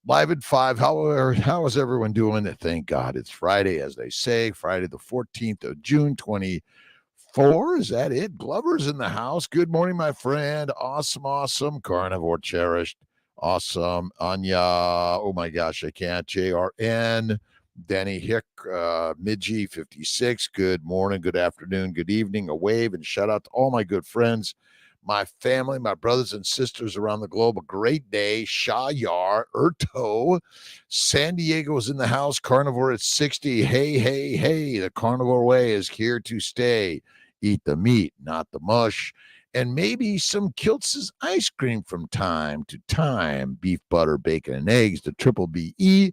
Live at 5. How is everyone doing? Thank God it's Friday, as they say, Friday the 14th of June, 24. Is that it? Glover's in the house. Good morning, my friend. Awesome, awesome. Carnivore cherished. Awesome. Anya. Oh my gosh, I can't. JRN. Danny Hick, Midgie 56. Good morning, good afternoon, good evening. A wave and shout out to all my good friends, my family, my brothers and sisters around the globe. A great day. Shayar, Erto, San Diego is in the house. Carnivore at 60. Hey, hey, hey. The carnivore way is here to stay. Eat the meat, not the mush. And maybe some Kiltz's ice cream from time to time. Beef, butter, bacon, and eggs. The triple BE.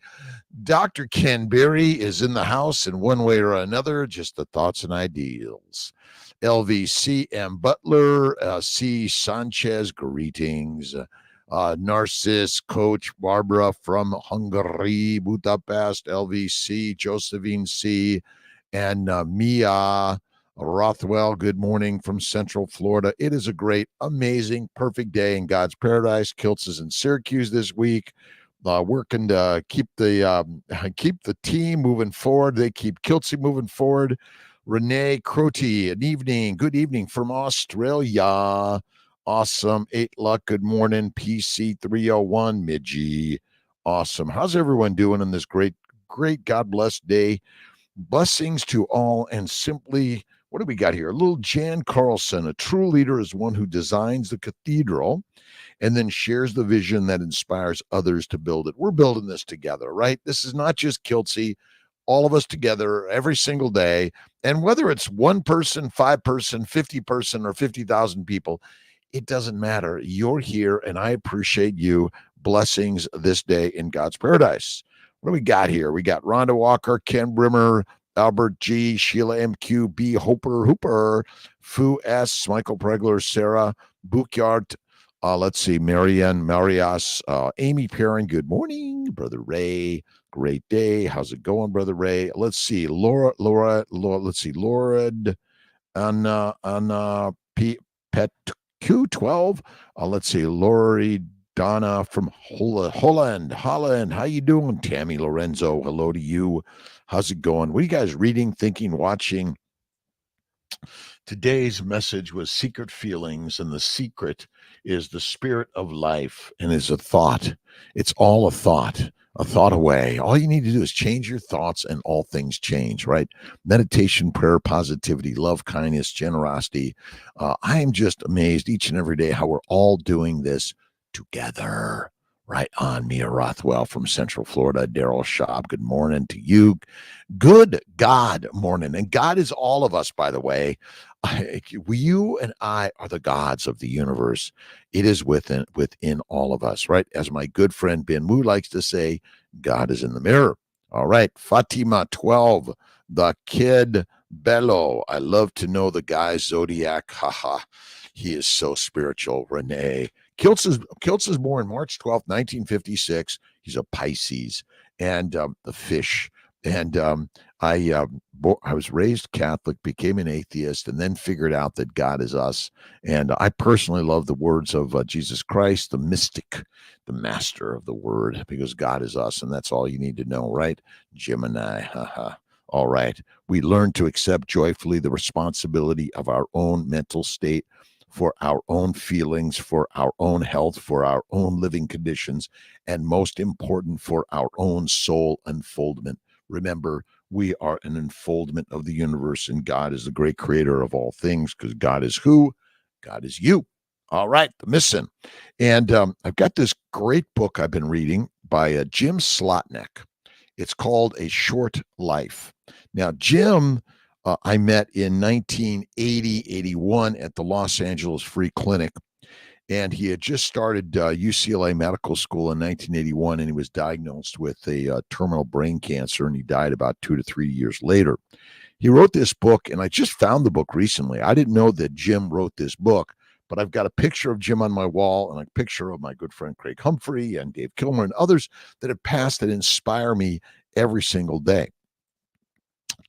Dr. Ken Berry is in the house in one way or another. Just the thoughts and ideals. LVC M. Butler, C. Sanchez, greetings. Narciss, Coach Barbara from Hungary, Budapest, LVC, Josephine C., and Mia Rothwell, good morning from Central Florida. It is a great, amazing, perfect day in God's paradise. Kiltz is in Syracuse this week. Working to keep the team moving forward. They keep Kiltzy moving forward. Renee Crotty, good evening from Australia. Awesome. 8 Luck, good morning. PC 301, Midgie. Awesome. How's everyone doing on this great, God bless day? Blessings to all, and simply, what do we got here? A little Jan Carlson. A true leader is one who designs the cathedral and then shares the vision that inspires others to build it. We're building this together, right? This is not just Kiltzy, all of us together every single day. And whether it's one person, 5 person, 50 person, or 50,000 people, it doesn't matter. You're here, and I appreciate you. Blessings this day in God's paradise. What do we got here? We got Rhonda Walker, Ken Brimmer, Albert G, Sheila MQ, B, Hooper, Fu S, Michael Pregler, Sarah Bukyart. Let's see, Marianne Marias, Amy Perrin, good morning. Brother Ray, great day. How's it going, Brother Ray? Let's see, Laura, let's see, Laura, Anna Pet Q12. Let's see, Lori Donna from Holland. How you doing? Tammy Lorenzo, hello to you. How's it going? What are you guys reading, thinking, watching? Today's message was secret feelings, and the secret is the spirit of life and is a thought. It's all a thought away. All you need to do is change your thoughts and all things change, right? Meditation, prayer, positivity, love, kindness, generosity. I am just amazed each and every day how we're all doing this together. Right on. Mia Rothwell from Central Florida. Daryl Schaub, good morning to you. Good God morning. And God is all of us, by the way. You and I are the gods of the universe. It is within all of us, right? As my good friend Ben Wu likes to say, God is in the mirror. All right. Fatima 12, the kid Bello. I love to know the guy's zodiac. Haha. He is so spiritual. Renee. Kiltz is born March 12th, 1956. He's a Pisces, and the fish. And I was raised Catholic, became an atheist, and then figured out that God is us. And I personally love the words of Jesus Christ, the mystic, the master of the word, because God is us, and that's all you need to know, right? Gemini, haha. All right. We learn to accept joyfully the responsibility of our own mental state, for our own feelings, for our own health, for our own living conditions, and most important, for our own soul unfoldment. Remember, we are an unfoldment of the universe, and God is the great creator of all things, because God is who? God is you. All right, the mission. And I've got this great book I've been reading by Jim Slotnick. It's called A Short Life. Now, Jim, I met in 1980-81 at the Los Angeles Free Clinic, and he had just started UCLA Medical School in 1981, and he was diagnosed with a terminal brain cancer, and he died about 2 to 3 years later. He wrote this book, and I just found the book recently. I didn't know that Jim wrote this book, but I've got a picture of Jim on my wall and a picture of my good friend Craig Humphrey and Dave Kilmer and others that have passed that inspire me every single day.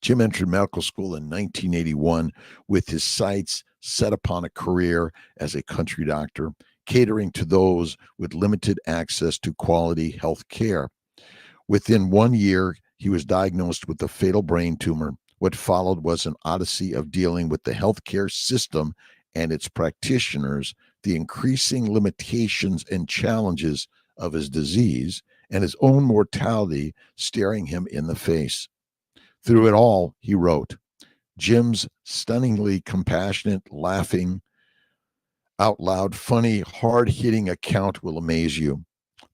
Jim entered medical school in 1981 with his sights set upon a career as a country doctor. catering to those with limited access to quality health care. Within 1 year, he was diagnosed with a fatal brain tumor. What followed was an odyssey of dealing with the healthcare system and its practitioners, the increasing limitations and challenges of his disease, and his own mortality staring him in the face. Through it all, he wrote, Jim's stunningly compassionate, laughing, out loud, funny, hard hitting account will amaze you.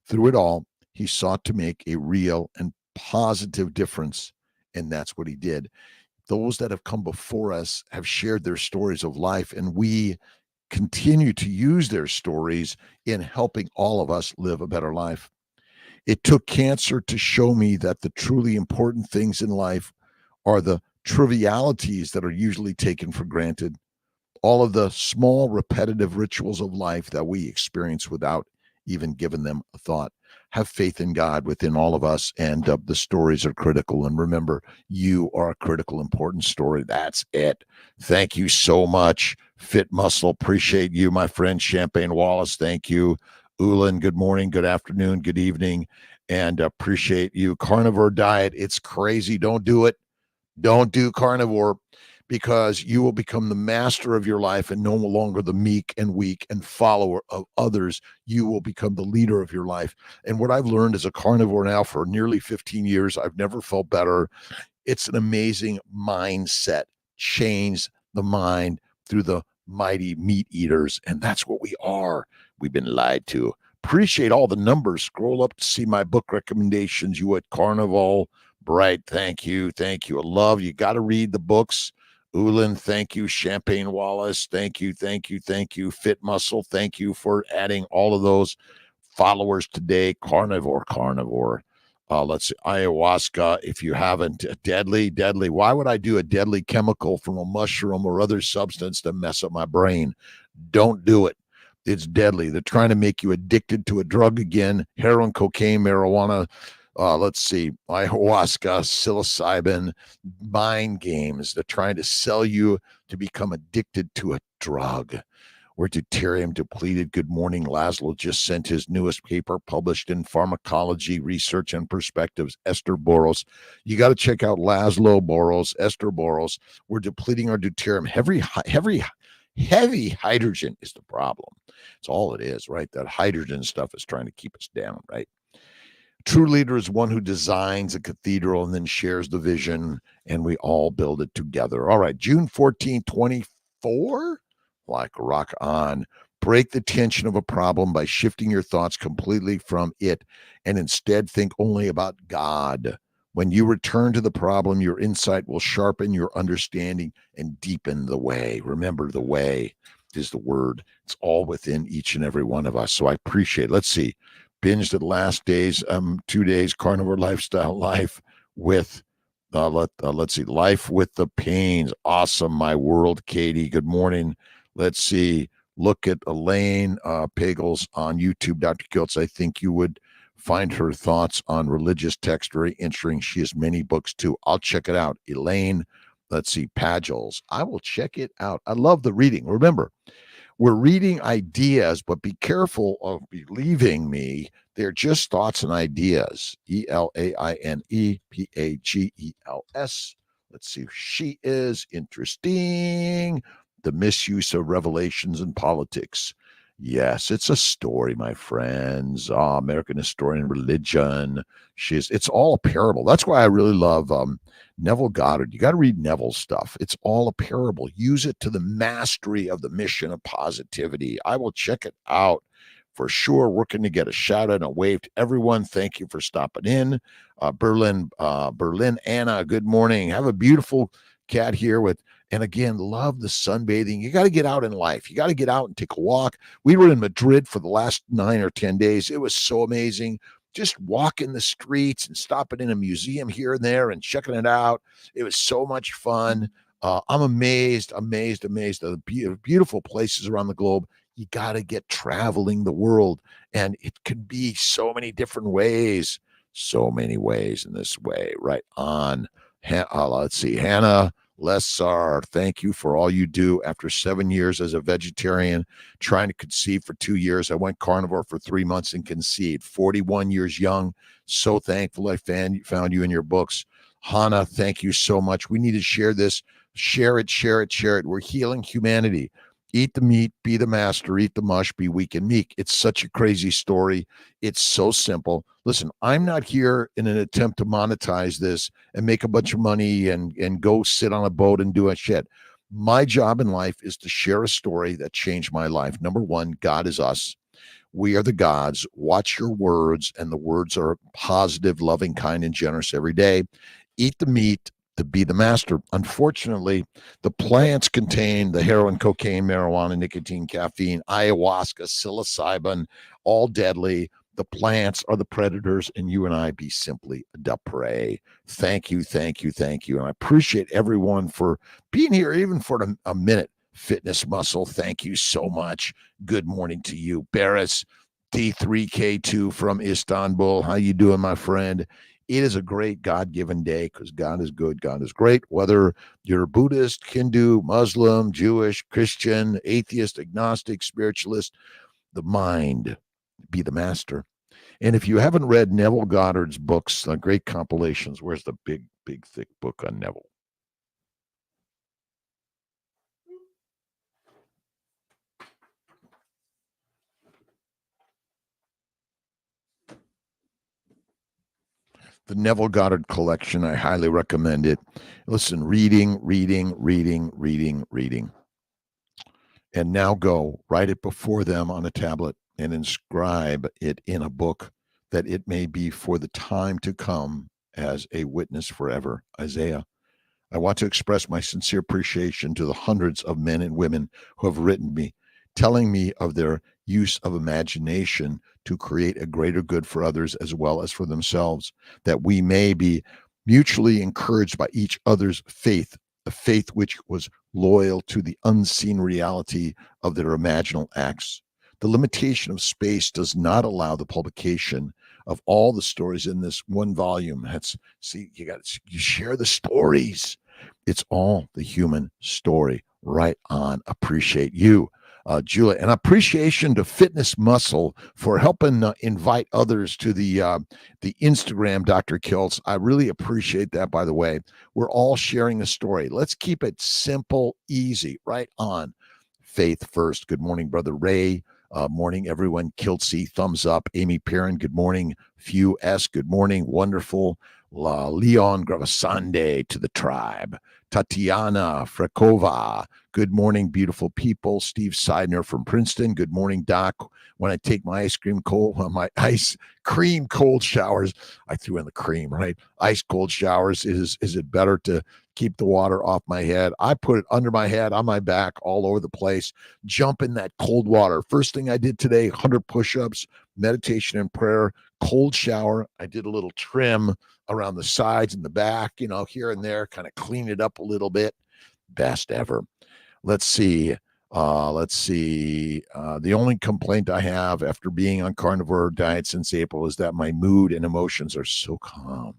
Through it all, he sought to make a real and positive difference, and that's what he did. Those that have come before us have shared their stories of life, and we continue to use their stories in helping all of us live a better life. It took cancer to show me that the truly important things in life are the trivialities that are usually taken for granted, all of the small repetitive rituals of life that we experience without even giving them a thought. Have faith in God within all of us, and the stories are critical. And remember, you are a critical, important story. That's it. Thank you so much, Fit Muscle. Appreciate you, my friend Champagne Wallace. Thank you, Ulan. Good morning, good afternoon, good evening, and appreciate you. Carnivore diet, it's crazy. Don't do it. Don't do carnivore, because you will become the master of your life and no longer the meek and weak and follower of others. You will become the leader of your life. And what I've learned as a carnivore now for nearly 15 years, I've never felt better. It's an amazing mindset. Change the mind through the mighty meat eaters. And that's what we are. We've been lied to. Appreciate all the numbers. Scroll up to see my book recommendations. You at Carnival. Bright. Thank you. Thank you. I love you. Got to read the books. Ulan, thank you. Champagne Wallace, thank you, thank you, thank you. Fit Muscle, thank you for adding all of those followers today. Carnivore. Let's see, ayahuasca, if you haven't. Deadly. Why would I do a deadly chemical from a mushroom or other substance to mess up my brain? Don't do it. It's deadly. They're trying to make you addicted to a drug again. Heroin, cocaine, marijuana. Let's see, ayahuasca, psilocybin, mind games. They're trying to sell you to become addicted to a drug. We're deuterium depleted. Good morning. Laszlo just sent his newest paper published in Pharmacology, Research and Perspectives. Esther Boros. You got to check out Laszlo Boros, Esther Boros. We're depleting our deuterium. Heavy hydrogen is the problem. It's all it is, right? That hydrogen stuff is trying to keep us down, right? True leader is one who designs a cathedral and then shares the vision, and we all build it together. All right, June 14, 24, like rock on. Break the tension of a problem by shifting your thoughts completely from it and instead think only about God. When you return to the problem, your insight will sharpen your understanding and deepen the way. Remember, the way is the word. It's all within each and every one of us. So I appreciate it. Let's see. Binged the last days, 2 days, carnivore lifestyle life with, let's see, life with the pains. Awesome, my world, Katie. Good morning. Let's see. Look at Elaine Pagels on YouTube, Dr. Kiltz. I think you would find her thoughts on religious text very interesting. She has many books too. I'll check it out. Elaine, let's see, Pagels. I will check it out. I love the reading. Remember, we're reading ideas, but be careful of believing me. They're just thoughts and ideas. ELAINE PAGELS. Let's see if she is interesting. The misuse of revelations in politics. Yes, it's a story, my friends. American historian religion. It's all a parable. That's why I really love Neville Goddard. You got to read Neville's stuff. It's all a parable. Use it to the mastery of the mission of positivity. I will check it out for sure. Working to get a shout out and a wave to everyone. Thank you for stopping in. Berlin Anna, good morning. Have a beautiful cat here with, and again, love the sunbathing. You got to get out in life. You got to get out and take a walk. We were in Madrid for the last 9 or 10 days. It was so amazing. Just walking the streets and stopping in a museum here and there and checking it out. It was so much fun. I'm amazed at the beautiful places around the globe. You got to get traveling the world, and it can be so many different ways. So many ways in this way. Right on. Let's see, Hannah. Lessar, thank you for all you do. After 7 years as a vegetarian, trying to conceive for 2 years, I went carnivore for 3 months and conceived. 41 years young. So thankful I found you in your books. Hannah, thank you so much. We need to share this. Share it, share it, share it. We're healing humanity. Eat the meat, be the master, eat the mush, be weak and meek. It's such a crazy story. It's so simple. Listen, I'm not here in an attempt to monetize this and make a bunch of money and go sit on a boat and do a shit. My job in life is to share a story that changed my life. Number one, God is us. We are the gods. Watch your words, and the words are positive, loving, kind, and generous every day. Eat the meat to be the master. Unfortunately, the plants contain the heroin, cocaine, marijuana, nicotine, caffeine, ayahuasca, psilocybin, all deadly. The plants are the predators, and you and I be simply the prey. Thank you, thank you, thank you. And I appreciate everyone for being here, even for a minute. Fitness Muscle, thank you so much. Good morning to you. Barris, D3K2 from Istanbul. How you doing, my friend? It is a great God-given day because God is good, God is great. Whether you're Buddhist, Hindu, Muslim, Jewish, Christian, atheist, agnostic, spiritualist, the mind, be the master. And if you haven't read Neville Goddard's books, great compilations, where's the big, big, thick book on Neville? The Neville Goddard collection, I highly recommend it. Listen, reading. And now go, write it before them on a tablet and inscribe it in a book that it may be for the time to come as a witness forever. Isaiah. I want to express my sincere appreciation to the hundreds of men and women who have written me, telling me of their use of imagination to create a greater good for others as well as for themselves, that we may be mutually encouraged by each other's faith, a faith which was loyal to the unseen reality of their imaginal acts. The limitation of space does not allow the publication of all the stories in this one volume. You share the stories. It's all the human story. Right on. Appreciate you, Julia, and appreciation to Fitness Muscle for helping invite others to the Instagram, Dr. Kiltz. I really appreciate that. By the way, we're all sharing a story. Let's keep it simple, easy. Right on. Faith first. Good morning, Brother Ray. Morning, everyone. Kiltzy, thumbs up. Amy Perrin, good morning. Few S, good morning. Wonderful. Leon Gravasande to the tribe. Tatiana Frekova, good morning, beautiful people. Steve Seidner from Princeton, good morning, Doc. When I take my ice cream cold showers, I threw in the cream, right? Ice cold showers, is it better to keep the water off my head? I put it under my head, on my back, all over the place. Jump in that cold water. First thing I did today, 100 push-ups, meditation and prayer, cold shower. I did a little trim around the sides and the back, here and there, kind of clean it up a little bit. Best ever. Let's see. The only complaint I have after being on carnivore diet since April is that my mood and emotions are so calm.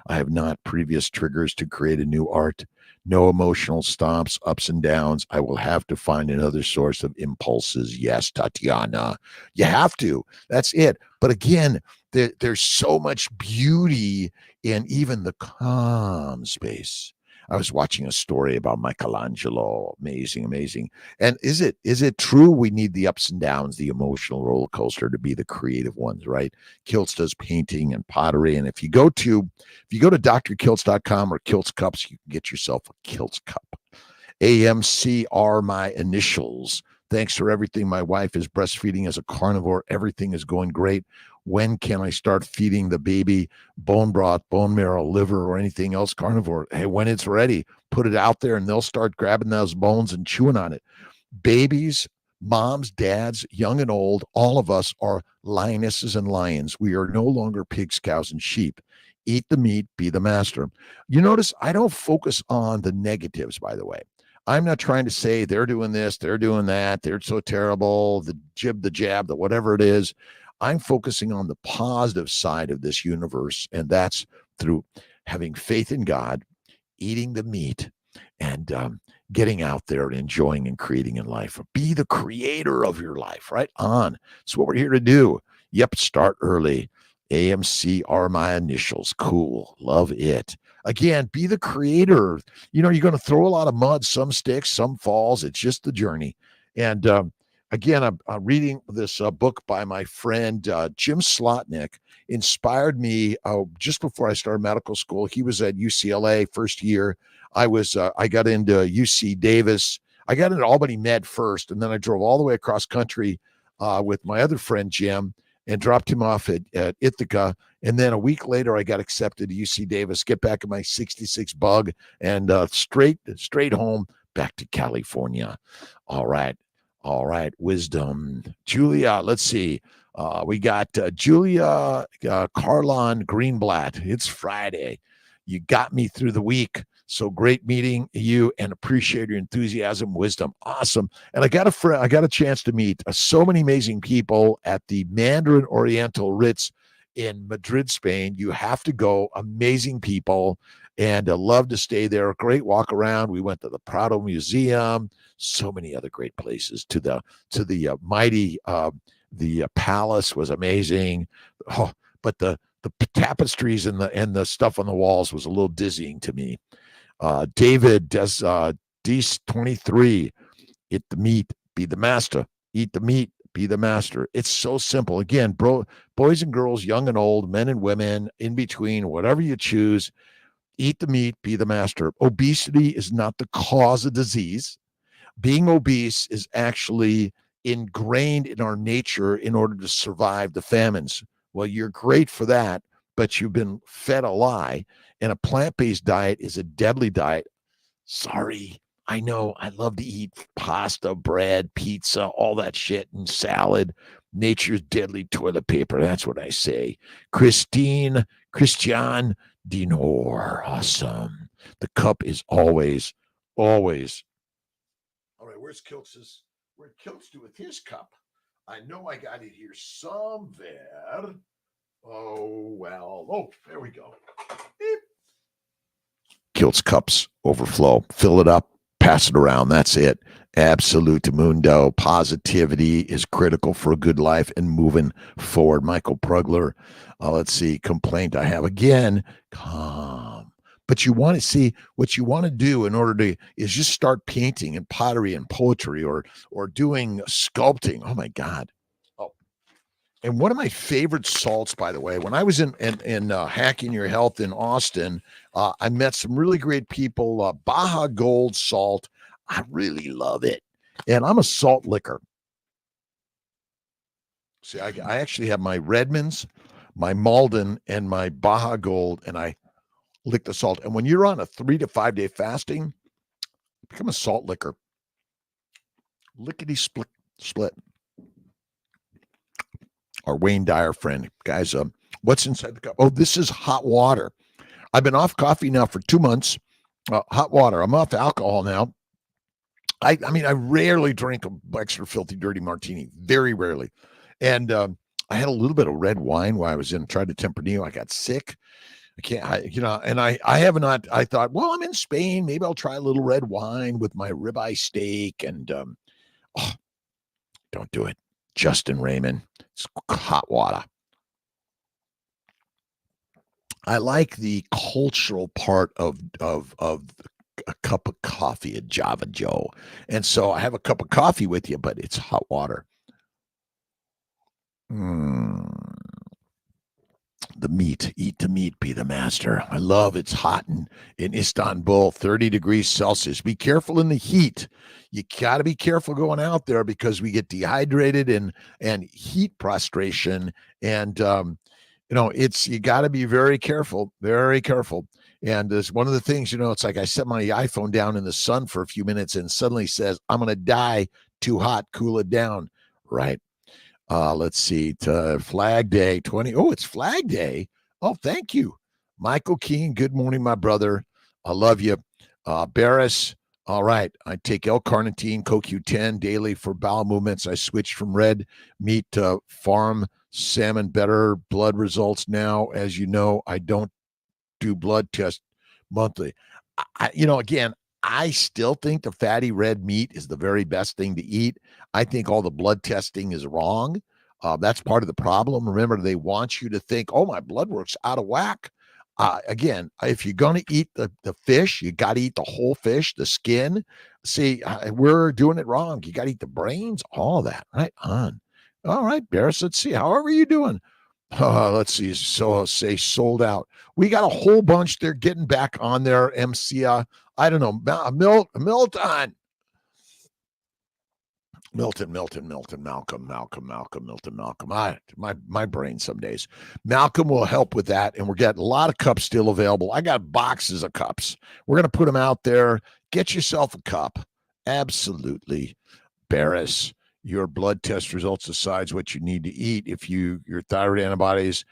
I have not previous triggers to create a new art. No emotional stops, ups and downs. I will have to find another source of impulses. Yes, Tatiana, you have to. That's it. But again, there's so much beauty in even the calm space. I was watching a story about Michelangelo. Amazing. And is it true we need the ups and downs, the emotional roller coaster to be the creative ones, right? Kiltz does painting and pottery. And if you go to drkiltz.com or Kiltz Cups, you can get yourself a Kiltz Cup. AMC are my initials. Thanks for everything. My wife is breastfeeding as a carnivore. Everything is going great. When can I start feeding the baby bone broth, bone marrow, liver, or anything else carnivore? Hey, when it's ready, put it out there and they'll start grabbing those bones and chewing on it. Babies, moms, dads, young and old, all of us are lionesses and lions. We are no longer pigs, cows, and sheep. Eat the meat, be the master. You notice I don't focus on the negatives, by the way. I'm not trying to say they're doing this, they're doing that, they're so terrible, the jib, the jab, the whatever it is. I'm focusing on the positive side of this universe, and that's through having faith in God, eating the meat, and getting out there and enjoying and creating in life. Be the creator of your life, right on. That's what we're here to do. Yep, start early. AMC are my initials. Cool. Love it. Again, be the creator. You're going to throw a lot of mud, some sticks, some falls. It's just the journey. And again, I'm reading this book by my friend Jim Slotnick. Inspired me just before I started medical school. He was at UCLA first year. I got into UC Davis. I got into Albany Med first, and then I drove all the way across country with my other friend Jim and dropped him off at Ithaca. And then a week later, I got accepted to UC Davis, get back in my 66 Bug, and straight home back to California. All right. Wisdom. Julia, let's see. We got Julia Carlon Greenblatt. It's Friday. You got me through the week. So great meeting you and appreciate your enthusiasm, wisdom. Awesome. And I got a chance to meet so many amazing people at the Mandarin Oriental Ritz in Madrid, Spain. You have to go. Amazing people. And I love to stay there. Great walk around. We went to the Prado Museum. So many other great places. To the mighty the palace was amazing. Oh, but the tapestries and the stuff on the walls was a little dizzying to me. David does D23. Eat the meat, be the master. Eat the meat, be the master. It's so simple. Again, boys and girls, young and old, men and women, in between, whatever you choose. Eat the meat, be the master. Obesity is not the cause of disease. Being obese is actually ingrained in our nature in order to survive the famines. Well, you're great for that, but you've been fed a lie, and a plant-based diet is a deadly diet. Sorry, I know I love to eat pasta, bread, pizza, all that shit, and salad. Nature's deadly toilet paper. That's what I say. Christian Dinor. Awesome. The cup is always. All right, where's Kiltz's? Where'd Kiltz do with his cup? I know I got it here somewhere. Oh, well. Oh, there we go. Beep. Kiltz Cups overflow. Fill it up. Pass it around. That's it. Absolute mundo. Positivity is critical for a good life and moving forward. Michael Prugler. Let's see. Complaint I have again. Calm. But you want to see what you want to do in order to is just start painting and pottery and poetry or doing sculpting. Oh my God. Oh, and one of my favorite salts, by the way, when I was in Hacking Your Health in Austin, I met some really great people. Baja Gold salt. I really love it. And I'm a salt licker. See, I actually have my Redmond's, my Malden, and my Baja Gold, and I lick the salt. And when you're on a 3 to 5 day fasting, become a salt licker. Lickety split. Our Wayne Dyer friend. Guys, what's inside the cup? Oh, this is hot water. I've been off coffee now for 2 months. Hot water. I'm off alcohol now. I mean, I rarely drink an extra filthy, dirty martini. Very rarely. And I had a little bit of red wine while I was tried to Tempranillo. I got sick. I thought, well, I'm in Spain. Maybe I'll try a little red wine with my ribeye steak. And don't do it. Justin Raymond. It's hot water. I like the cultural part of a cup of coffee at Java Joe. And so I have a cup of coffee with you, but it's hot water. The meat, eat the meat, be the master. I love it's hot in Istanbul, 30 degrees Celsius. Be careful in the heat. You got to be careful going out there because we get dehydrated and heat prostration. And, you got to be very careful, very careful. And there's one of the things, it's like I set my iPhone down in the sun for a few minutes and suddenly says, I'm going to die, too hot, cool it down. Right. Let's see. Flag Day 20. Oh, it's Flag Day. Oh, thank you. Michael King. Good morning, my brother. I love you. Barris. All right. I take L-carnitine, CoQ10 daily for bowel movements. I switched from red meat to farm salmon. Better blood results now. As you know, I don't do blood tests monthly. Again, I still think the fatty red meat is the very best thing to eat. I think all the blood testing is wrong. That's part of the problem. Remember, they want you to think, oh, my blood work's out of whack. Again, if you're going to eat the fish, you got to eat the whole fish, the skin. See, we're doing it wrong. You got to eat the brains, all that. Right on. All right, Barris, let's see. How are you doing? Let's see. So say sold out. We got a whole bunch. They're getting back on their MC. I don't know. Milton, Malcolm. My brain some days. Malcolm will help with that, and we're getting a lot of cups still available. I got boxes of cups. We're gonna put them out there. Get yourself a cup. Absolutely, Barris. Your blood test results decides what you need to eat. If your thyroid antibodies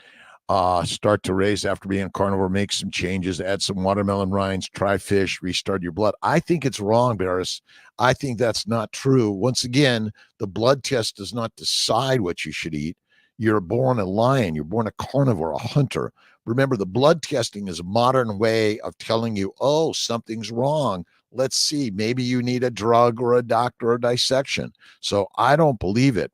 start to raise after being a carnivore, make some changes, add some watermelon rinds, try fish, restart your blood. I think it's wrong, Barris. I think that's not true. Once again, the blood test does not decide what you should eat. You're born a lion, you're born a carnivore, a hunter. Remember, the blood testing is a modern way of telling you, oh, something's wrong. Let's see, maybe you need a drug or a doctor or a dissection. So I don't believe it.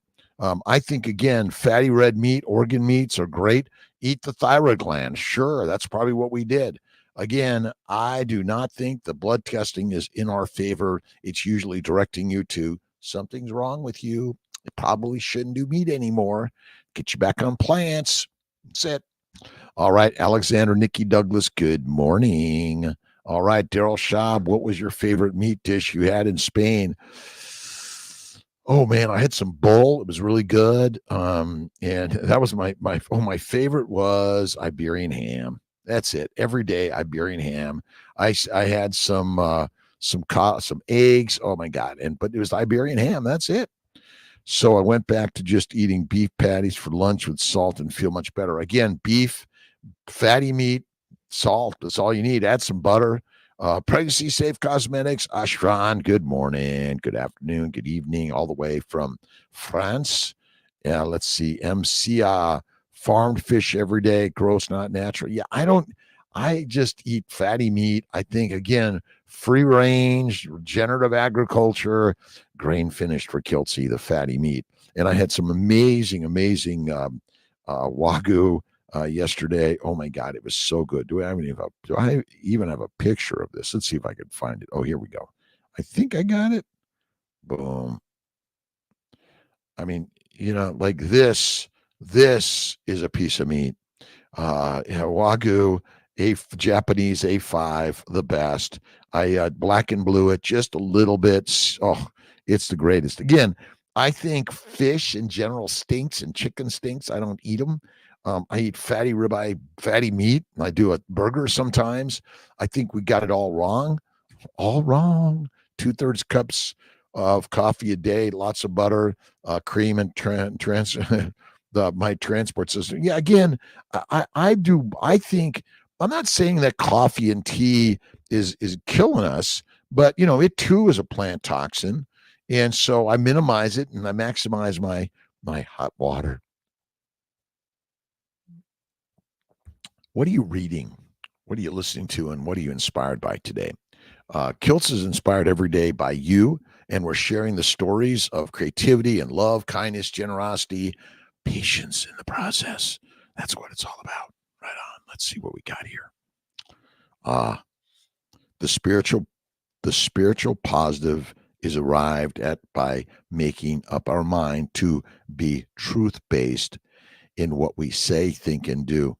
I think, again, fatty red meat, organ meats are great. Eat the thyroid gland. Sure, that's probably what we did. Again, I do not think the blood testing is in our favor. It's usually directing you to something's wrong with you. You probably shouldn't do meat anymore. Get you back on plants. That's it. All right, Alexander, Nikki Douglas, good morning. All right, Daryl Schaub, what was your favorite meat dish you had in Spain? Oh man, I had some bull. It was really good. And that was my favorite was Iberian ham. That's it. Every day Iberian ham. I had some eggs. Oh my God. But it was Iberian ham. That's it. So I went back to just eating beef patties for lunch with salt and feel much better. Again, beef, fatty meat, salt. That's all you need. Add some butter. Pregnancy Safe Cosmetics, Ashran, good morning, good afternoon, good evening, all the way from France. Yeah, let's see, MCA, farmed fish every day, gross, not natural. Yeah, I just eat fatty meat. I think, again, free range, regenerative agriculture, grain finished for Kiltz, the fatty meat. And I had some amazing Wagyu yesterday. Oh my God, it was so good. Do I even have a picture of this? Let's see if I can find it. Oh, here we go. I think I got it. Boom. I mean, like this is a piece of meat. Wagyu, Japanese A5, the best. I black and blue it just a little bit. Oh, it's the greatest. Again, I think fish in general stinks and chicken stinks. I don't eat them. I eat fatty ribeye, fatty meat. I do a burger sometimes. I think we got it all wrong. All wrong. 2/3 cups of coffee a day, lots of butter, cream, and my transport system. Yeah, again, I think I'm not saying that coffee and tea is killing us, but it too is a plant toxin. And so I minimize it and I maximize my hot water. What are you reading? What are you listening to? And what are you inspired by today? Kiltz is inspired every day by you, and we're sharing the stories of creativity and love, kindness, generosity, patience in the process. That's what it's all about. Right on. Let's see what we got here. The spiritual positive is arrived at by making up our mind to be truth-based in what we say, think, and do.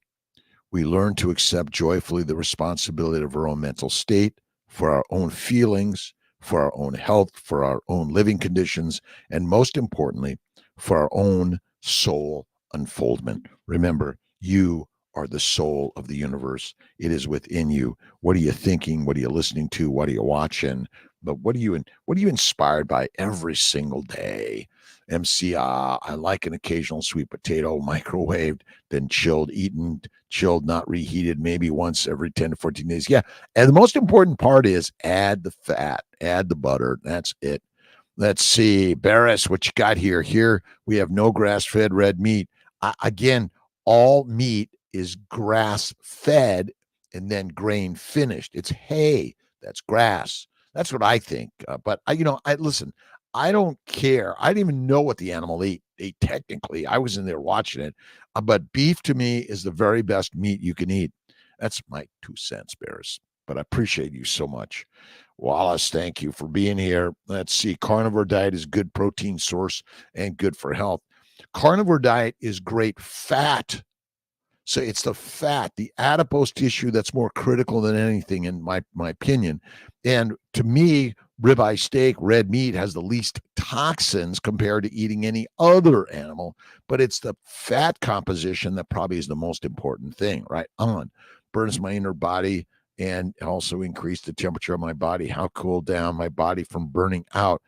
We learn to accept joyfully the responsibility of our own mental state, for our own feelings, for our own health, for our own living conditions, and most importantly, for our own soul unfoldment. Remember, you are the soul of the universe. It is within you. What are you thinking? What are you listening to? What are you watching? But what are you inspired by every single day? MCR, I like an occasional sweet potato, microwaved, then eaten, chilled, not reheated, maybe once every 10 to 14 days. Yeah. And the most important part is add the fat, add the butter. That's it. Let's see. Barris, what you got here? Here we have no grass-fed red meat. Again, all meat is grass-fed and then grain finished. It's hay. That's grass. That's what I think. But I listen. I don't care. I didn't even know what the animal ate technically. I was in there watching it. But beef to me is the very best meat you can eat. That's my 2 cents, Bears. But I appreciate you so much. Wallace, thank you for being here. Let's see. Carnivore diet is good protein source and good for health. Carnivore diet is great fat. So it's the fat, the adipose tissue that's more critical than anything, in my opinion. And to me, ribeye steak, red meat has the least toxins compared to eating any other animal. But it's the fat composition that probably is the most important thing, right? Burns my inner body and also increase the temperature of my body, how cool down my body from burning out.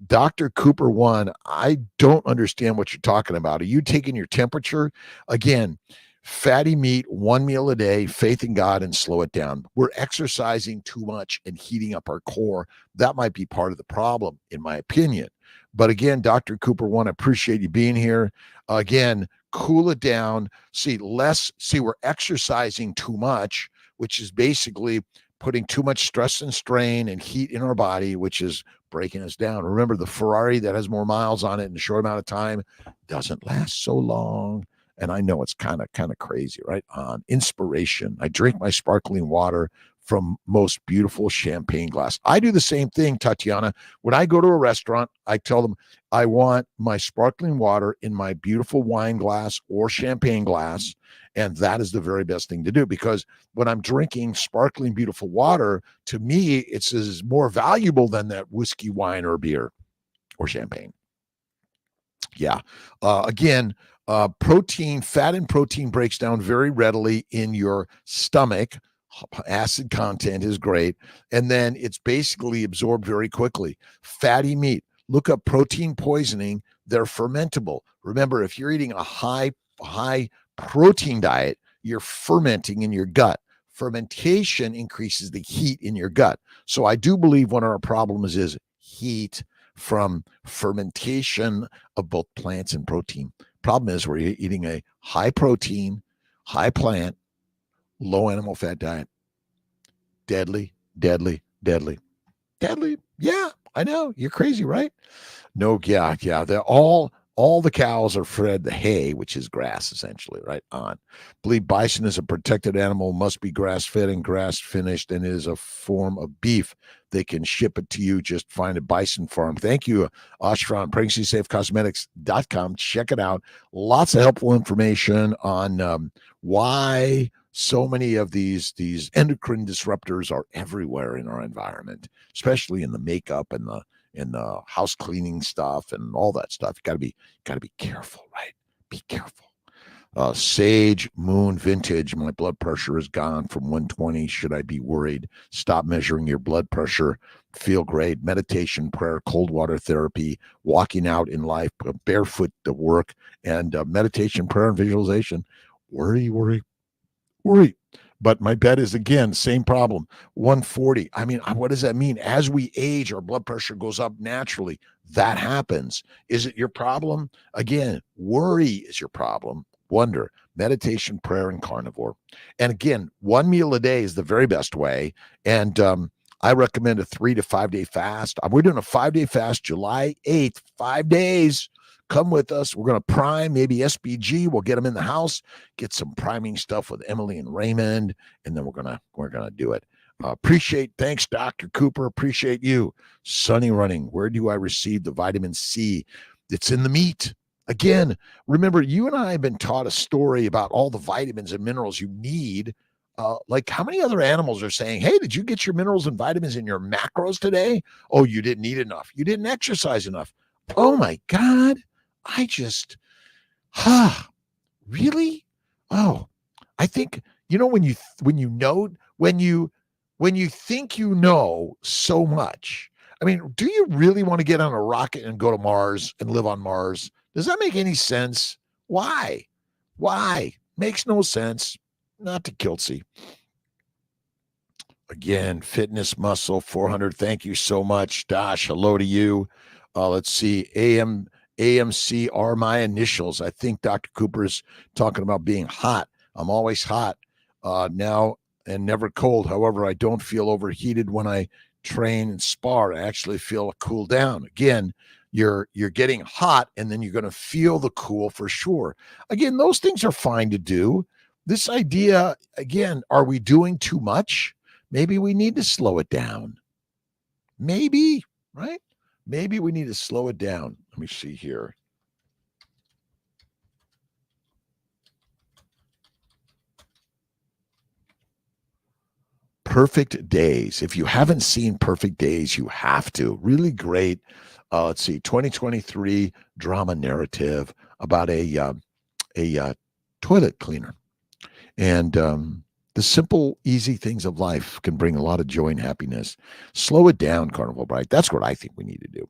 Dr. Cooper 1, I don't understand what you're talking about. Are you taking your temperature? Again, fatty meat, one meal a day, faith in God, and slow it down. We're exercising too much and heating up our core. That might be part of the problem, in my opinion. But again, Dr. Cooper 1, I appreciate you being here. Again, cool it down. See, we're exercising too much, which is basically putting too much stress and strain and heat in our body, which is breaking us down. Remember, the Ferrari that has more miles on it in a short amount of time doesn't last so long. And I know it's kind of crazy, right? On inspiration, I drink my sparkling water from most beautiful champagne glass. I do the same thing, Tatiana. When I go to a restaurant, I tell them I want my sparkling water in my beautiful wine glass or champagne glass. And that is the very best thing to do, because when I'm drinking sparkling, beautiful water, to me, it's more valuable than that whiskey, wine, or beer or champagne. Yeah. Again, fat and protein breaks down very readily in your stomach. Acid content is great. And then it's basically absorbed very quickly. Fatty meat. Look up protein poisoning. They're fermentable. Remember, if you're eating a high protein diet, you're fermenting in your gut. Fermentation increases the heat in your gut. So I do believe one of our problems is heat from fermentation of both plants and protein. Problem is, we're eating a high protein, high plant, low animal fat diet. Deadly, deadly, deadly, deadly. Yeah, I know. You're crazy, right? No, yeah. They're all the cows are fed the hay, which is grass, essentially, right? Believe bison is a protected animal, must be grass-fed and grass-finished, and is a form of beef. They can ship it to you. Just find a bison farm. Thank you, Ashfran, PregnancySafeCosmetics.com. Check it out. Lots of helpful information on why so many of these endocrine disruptors are everywhere in our environment, especially in the makeup and the house cleaning stuff and all that stuff. You gotta be careful, right? Be careful. Sage Moon Vintage. My blood pressure is gone from 120. Should I be worried? Stop measuring your blood pressure. Feel great. Meditation, prayer, cold water therapy, walking out in life, barefoot to work, and meditation, prayer, and visualization. Worry. But my bet is, again, same problem, 140. I mean, what does that mean? As we age, our blood pressure goes up naturally. That happens. Is it your problem? Again, worry is your problem. Wonder, meditation, prayer, and carnivore. And again, one meal a day is the very best way. And I recommend a 3 to 5 day fast. We're doing a 5 day fast, July 8th, 5 days. Come with us. We're going to prime, maybe SBG. We'll get them in the house, get some priming stuff with Emily and Raymond, and then we're gonna do it. Thanks, Dr. Cooper. Appreciate you. Sunny Running. Where do I receive the vitamin C? It's in the meat. Again, remember, you and I have been taught a story about all the vitamins and minerals you need. Like, how many other animals are saying, hey, did you get your minerals and vitamins in your macros today? Oh, you didn't eat enough. You didn't exercise enough. Oh my God. Really? Oh, I think, when you think you know so much. I mean, do you really want to get on a rocket and go to Mars and live on Mars? Does that make any sense? Why? Makes no sense. Not to Kiltzy. Again, fitness muscle 400. Thank you so much. Dash, hello to you. Let's see. AMC are my initials. I think Dr. Cooper is talking about being hot. I'm always hot now and never cold. However, I don't feel overheated when I train and spar to actually feel a cool down. Again, you're getting hot, and then you're going to feel the cool for sure. Again, those things are fine to do. This idea, again, are we doing too much? Maybe we need to slow it down. Maybe, right? Maybe we need to slow it down. Let me see here. Perfect Days. If you haven't seen Perfect Days, you have to. Really great. Let's see, 2023 drama narrative about a toilet cleaner, and the simple, easy things of life can bring a lot of joy and happiness. Slow it down, Carnival Bright. That's what I think we need to do.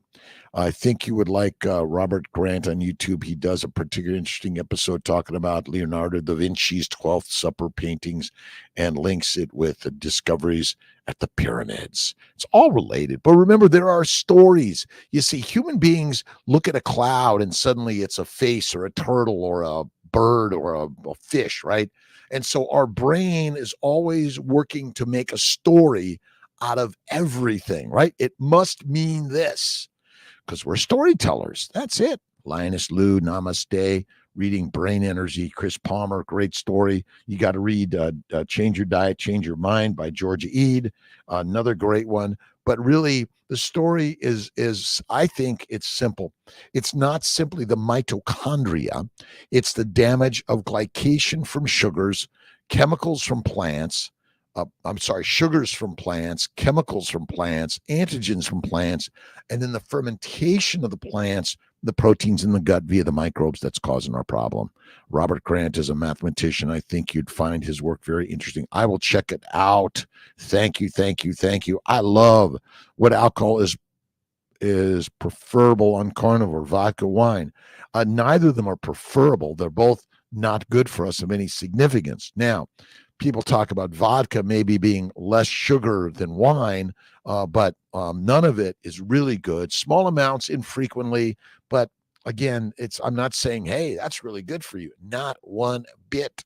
I think you would like Robert Grant on YouTube. He does a particularly interesting episode talking about Leonardo da Vinci's 12th Supper paintings and links it with the discoveries at the pyramids. It's all related. But remember, there are stories. You see, human beings look at a cloud and suddenly it's a face or a turtle or a bird or a fish, right? And so our brain is always working to make a story out of everything, right? It must mean this because we're storytellers. That's it. Linus Liu, Namaste, reading Brain Energy, Chris Palmer, great story. You got to read Change Your Diet, Change Your Mind by Georgia Ede, another great one. But really, the story is I think it's simple. It's not simply the mitochondria. It's the damage of glycation from sugars, chemicals from plants, sugars from plants, chemicals from plants, antigens from plants, and then the fermentation of the plants, the proteins in the gut via the microbes that's causing our problem. Robert Grant is a mathematician. I think you'd find his work very interesting. I will check it out. Thank you, thank you, thank you. I love what alcohol is preferable on carnivore, vodka, wine. Neither of them are preferable. They're both not good for us of any significance. Now, people talk about vodka maybe being less sugar than wine, but none of it is really good. Small amounts infrequently, but again, I'm not saying, hey, that's really good for you. Not one bit.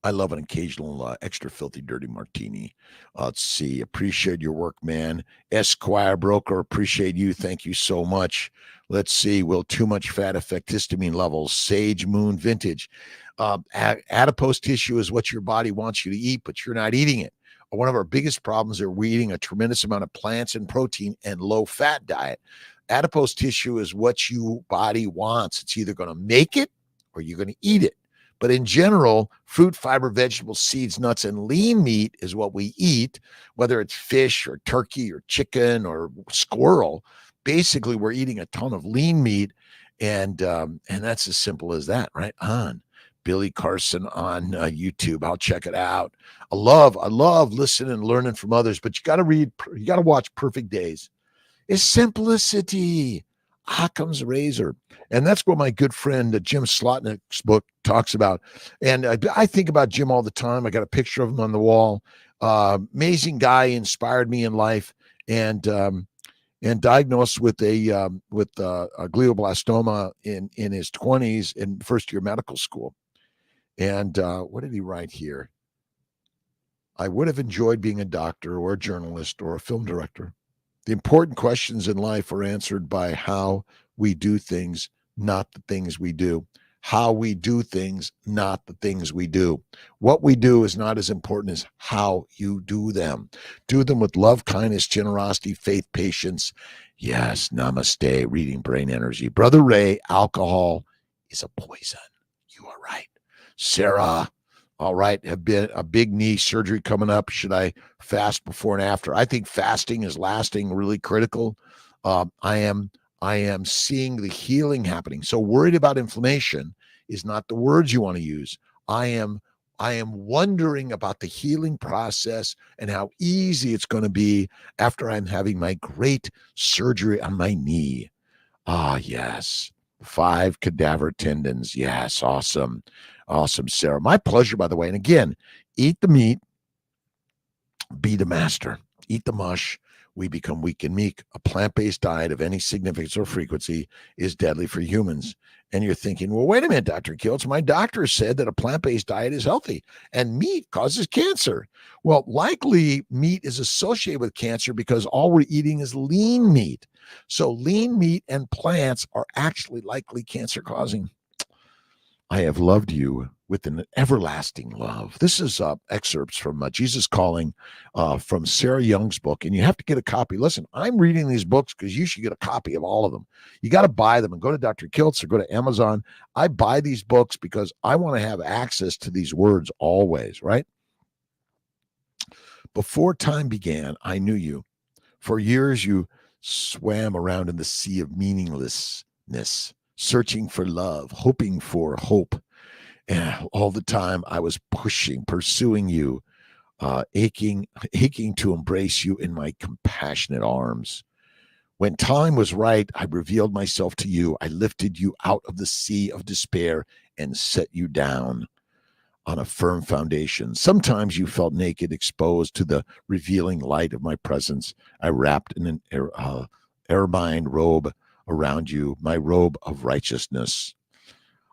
I love an occasional extra filthy, dirty martini. Let's see. Appreciate your work, man. Esquire Broker, appreciate you. Thank you so much. Let's see. Will too much fat affect histamine levels? Sage Moon Vintage. Adipose tissue is what your body wants you to eat, but you're not eating it. One of our biggest problems are we're eating a tremendous amount of plants and protein and low-fat diet. Adipose tissue is what your body wants. It's either going to make it or you're going to eat it. But in general, fruit, fiber, vegetables, seeds, nuts, and lean meat is what we eat, whether it's fish or turkey or chicken or squirrel. Basically, we're eating a ton of lean meat, and that's as simple as that, right? On Billy Carson on YouTube. I'll check it out. I love listening and learning from others, but you got to watch Perfect Days. It's simplicity. Occam's razor. And that's what my good friend Jim Slotnick's book talks about. And I think about Jim all the time. I got a picture of him on the wall. Amazing guy, inspired me in life, and diagnosed with a glioblastoma in his 20s in first year medical school. And what did he write here? I would have enjoyed being a doctor or a journalist or a film director. The important questions in life are answered by how we do things, not the things we do. How we do things, not the things we do. What we do is not as important as how you do them. Do them with love, kindness, generosity, faith, patience. Yes, namaste, reading Brain Energy. Brother Ray, alcohol is a poison. You are right. Sarah, all right, have been a big knee surgery coming up. Should I fast before and after? I think fasting is lasting really critical. I am seeing the healing happening. So worried about inflammation is not the words you want to use. I am wondering about the healing process and how easy it's going to be after I'm having my great surgery on my knee. Ah, yes. 5 cadaver tendons. Yes, awesome. Awesome, Sarah. My pleasure, by the way. And again, eat the meat, be the master. Eat the mush. we become weak and meek. A plant-based diet of any significance or frequency is deadly for humans. And you're thinking, well, wait a minute, Dr. Kiltz, my doctor said that a plant-based diet is healthy and meat causes cancer. Well, likely meat is associated with cancer because all we're eating is lean meat. So lean meat and plants are actually likely cancer-causing. I have loved you with an everlasting love. This is excerpts from Jesus Calling from Sarah Young's book, and you have to get a copy. Listen, I'm reading these books because you should get a copy of all of them. You got to buy them and go to Dr. Kiltz or go to Amazon. I buy these books because I want to have access to these words always, right? Before time began, I knew you. For years, you swam around in the sea of meaninglessness, searching for love, hoping for hope. And all the time I was pursuing you, aching to embrace you in my compassionate arms. When time was right, I revealed myself to you. I lifted you out of the sea of despair and set you down on a firm foundation. Sometimes you felt naked, exposed to the revealing light of my presence. I wrapped in an ermine robe around you, my robe of righteousness.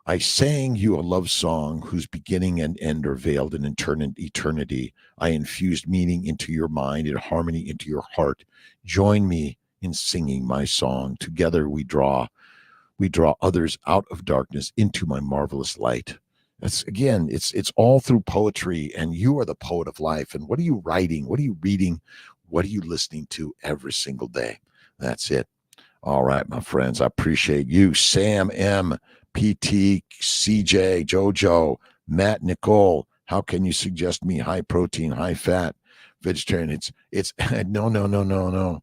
I sang you a love song whose beginning and end are veiled in eternity. I infused meaning into your mind and harmony into your heart. Join me in singing my song. Together we draw others out of darkness into my marvelous light. That's again, it's all through poetry, and you are the poet of life. And what are you writing? What are you reading? What are you listening to every single day? That's it. All right, my friends, I appreciate you. Sam M, PT, CJ, Jojo, Matt, Nicole. How can you suggest me high protein, high fat, vegetarian? It's no.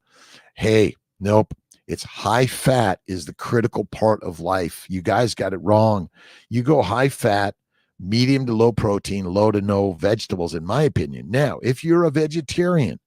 Hey, nope. It's high fat is the critical part of life. You guys got it wrong. You go high fat, medium to low protein, low to no vegetables, in my opinion. Now, if you're a vegetarian,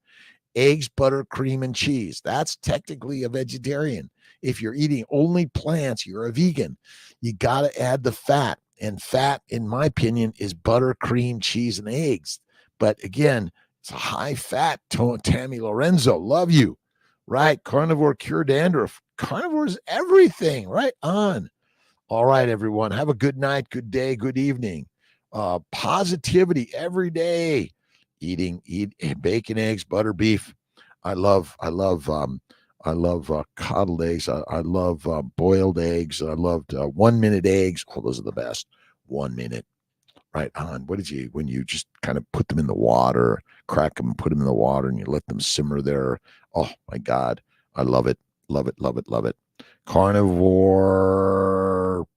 eggs, butter, cream, and cheese, that's technically a vegetarian. If you're eating only plants, you're a vegan. You got to add the fat. And fat, in my opinion, is butter, cream, cheese, and eggs. But again, it's a high fat. Tammy Lorenzo, love you. Right. Carnivore cure dandruff. Carnivore is everything. Right on. All right, everyone. Have a good night, good day, good evening. Positivity every day. Eat bacon, eggs, butter, beef. I love coddled eggs. I love boiled eggs. I loved 1 minute eggs. Oh, those are the best. 1 minute. Right on. When you just kind of put them in the water, crack them, put them in the water, and you let them simmer there. Oh my God. I love it. Love it. Love it. Love it. Carnivore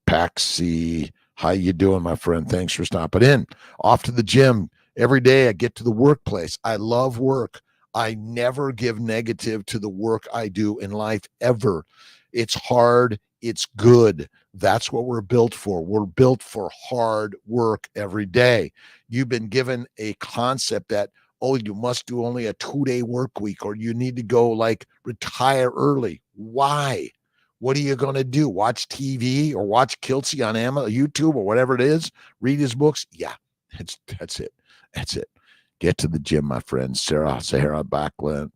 Paxi. How you doing, my friend? Thanks for stopping in. Off to the gym. Every day I get to the workplace. I love work. I never give negative to the work I do in life ever. It's hard. It's good. That's what we're built for. We're built for hard work every day. You've been given a concept that, oh, you must do only a 2-day work week, or you need to go like retire early. Why? What are you going to do? Watch TV or watch Kiltz on Amazon, YouTube, or whatever it is? Read his books? Yeah, that's it. That's it. Get to the gym, my friend. Sahara Bocard.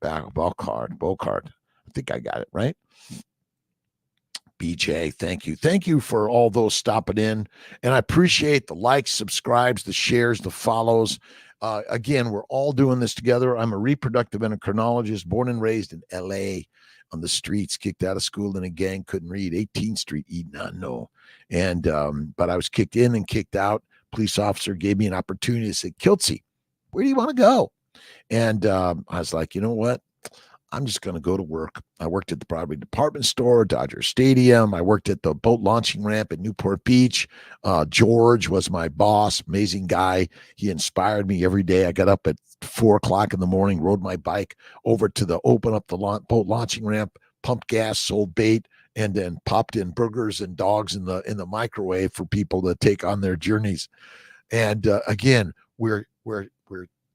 I think I got it right. BJ, thank you. Thank you for all those stopping in. And I appreciate the likes, subscribes, the shares, the follows. Again, we're all doing this together. I'm a reproductive endocrinologist, born and raised in L.A., on the streets, kicked out of school in a gang, couldn't read, 18th Street, no. And, but I was kicked in and kicked out. Police officer gave me an opportunity to say, Kiltzy, where do you want to go? And I was like, you know what? I'm just going to go to work. I worked at the property department store, Dodger Stadium. I worked at the boat launching ramp at Newport Beach. George was my boss, amazing guy. He inspired me every day. I got up at 4:00 in the morning, rode my bike over to open up the boat launching ramp, pumped gas, sold bait, and then popped in burgers and dogs in the microwave for people to take on their journeys. And again, we're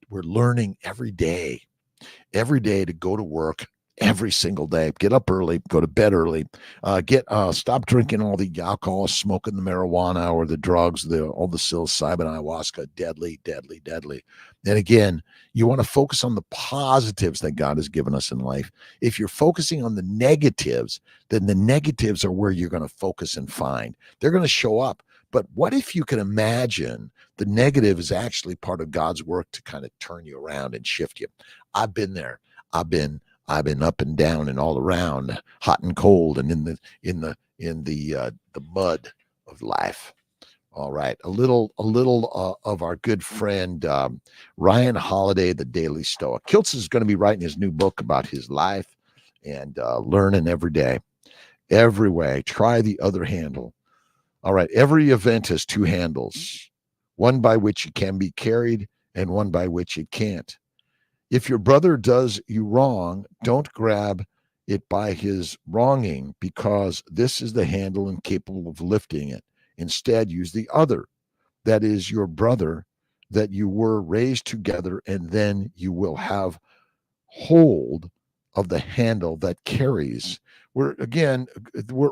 learning every day to go to work every single day. Get up early, go to bed early, stop drinking all the alcohol, smoking the marijuana or the drugs, all the psilocybin, ayahuasca, deadly, deadly, deadly. And again, you want to focus on the positives that God has given us in life. If you're focusing on the negatives, then the negatives are where you're going to focus and find. They're going to show up. But what if you can imagine the negative is actually part of God's work to kind of turn you around and shift you? I've been there. I've been up and down and all around, hot and cold, and in the mud of life. All right, a little of our good friend Ryan Holiday, the Daily Stoic. Kiltz is going to be writing his new book about his life and learning every day, every way. Try the other handle. All right, every event has two handles, one by which it can be carried and one by which it can't. If your brother does you wrong, don't grab it by his wronging, because this is the handle incapable of lifting it. Instead, use the other, that is your brother, that you were raised together, and then you will have hold of the handle that carries. We're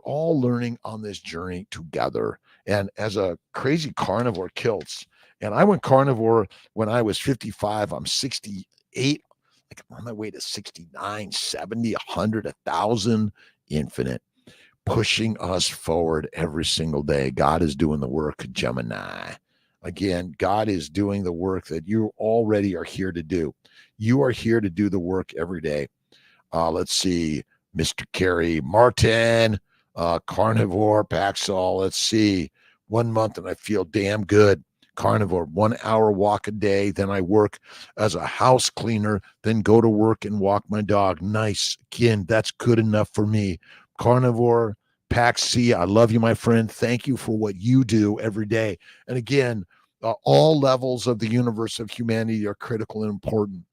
all learning on this journey together. And as a crazy carnivore, Kiltz, and I went carnivore when I was 55. I'm 68. Like I'm on my way to 69, 70, 100, 1,000, infinite, pushing us forward every single day. God is doing the work, Gemini. Again, God is doing the work that you already are here to do. You are here to do the work every day. Let's see, Mr. Carey Martin, carnivore, Paxol. Let's see, 1 month and I feel damn good. Carnivore, 1 hour walk a day. Then I work as a house cleaner, then go to work and walk my dog. Nice. Again, that's good enough for me. Carnivore, Pax C, I love you, my friend. Thank you for what you do every day. And again, all levels of the universe of humanity are critical and important.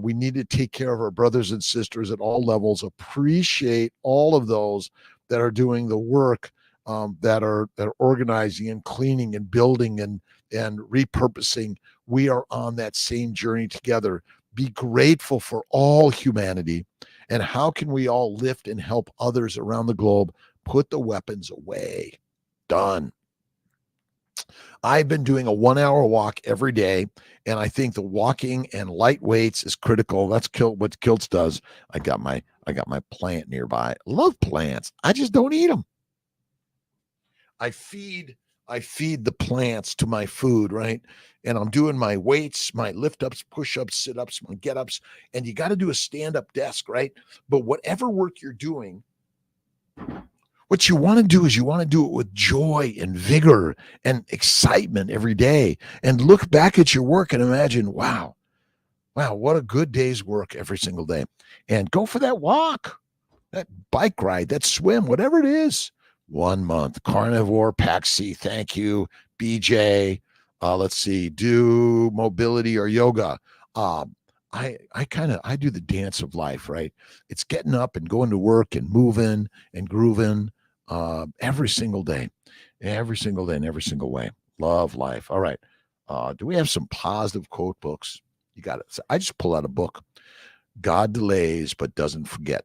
We need to take care of our brothers and sisters at all levels. Appreciate all of those that are doing the work, that are organizing and cleaning and building and repurposing. We are on that same journey together. Be grateful for all humanity. And how can we all lift and help others around the globe? Put the weapons away. Done. I've been doing a 1 hour walk every day, and I think the walking and light weights is critical. That's what Kiltz does. I got my plant nearby. I love plants. I just don't eat them. I feed the plants to my food, right? And I'm doing my weights, my lift ups, push ups, sit ups, my get ups, and you got to do a stand up desk, right? But whatever work you're doing, what you want to do is you want to do it with joy and vigor and excitement every day, and look back at your work and imagine, wow, what a good day's work every single day. And go for that walk, that bike ride, that swim, whatever it is. 1 month. Carnivore, Paxi, thank you. BJ, let's see, do mobility or yoga. I do the dance of life, right? It's getting up and going to work and moving and grooving every single day in every single way. Love life. All right. Do we have some positive quote books? You got it. So I just pull out a book. God delays but doesn't forget.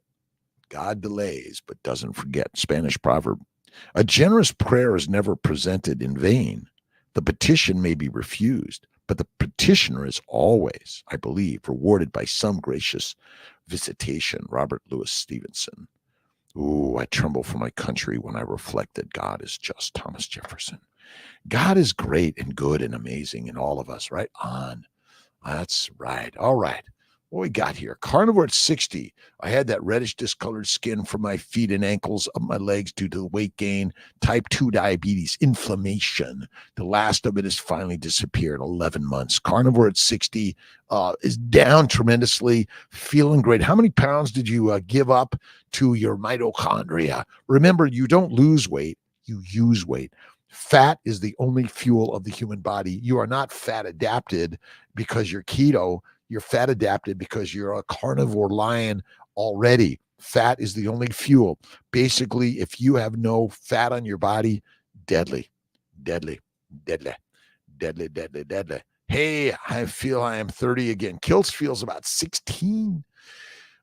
God delays but doesn't forget. Spanish proverb. A generous prayer is never presented in vain. The petition may be refused, but the petitioner is always, I believe, rewarded by some gracious visitation. Robert Louis Stevenson. Ooh, I tremble for my country when I reflect that God is just. Thomas Jefferson. God is great and good and amazing in all of us, right? On. That's right. All right. What we got here? Carnivore at 60. I had that reddish discolored skin from my feet and ankles of my legs due to the weight gain, type 2 diabetes, inflammation. The last of it has finally disappeared. 11 months. Carnivore at 60 is down tremendously, feeling great. How many pounds did you give up to your mitochondria? Remember, you don't lose weight, you use weight. Fat is the only fuel of the human body. You are not fat adapted because you're keto. You're fat adapted because you're a carnivore lion already. Fat is the only fuel. Basically, if you have no fat on your body, deadly, deadly, deadly, deadly, deadly, deadly. Hey, I feel I am 30 again. Kiltz feels about 16.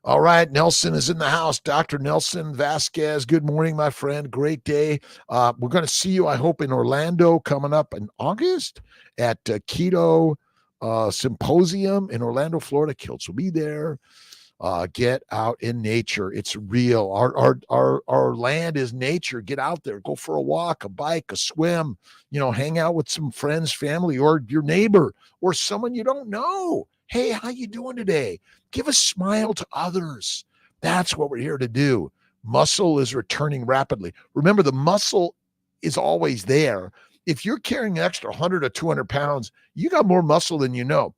All right, Nelson is in the house. Dr. Nelson Vasquez, good morning, my friend. Great day. We're going to see you, I hope, in Orlando coming up in August at Keto Symposium in Orlando, Florida. Kiltz will be there. Get out in nature. It's real. Our land is nature. Get out there. Go for a walk, a bike, a swim. Hang out with some friends, family, or your neighbor, or someone you don't know. Hey, how you doing today? Give a smile to others. That's what we're here to do. Muscle is returning rapidly. Remember, the muscle is always there. If you're carrying an extra 100 or 200 pounds, you got more muscle than you know.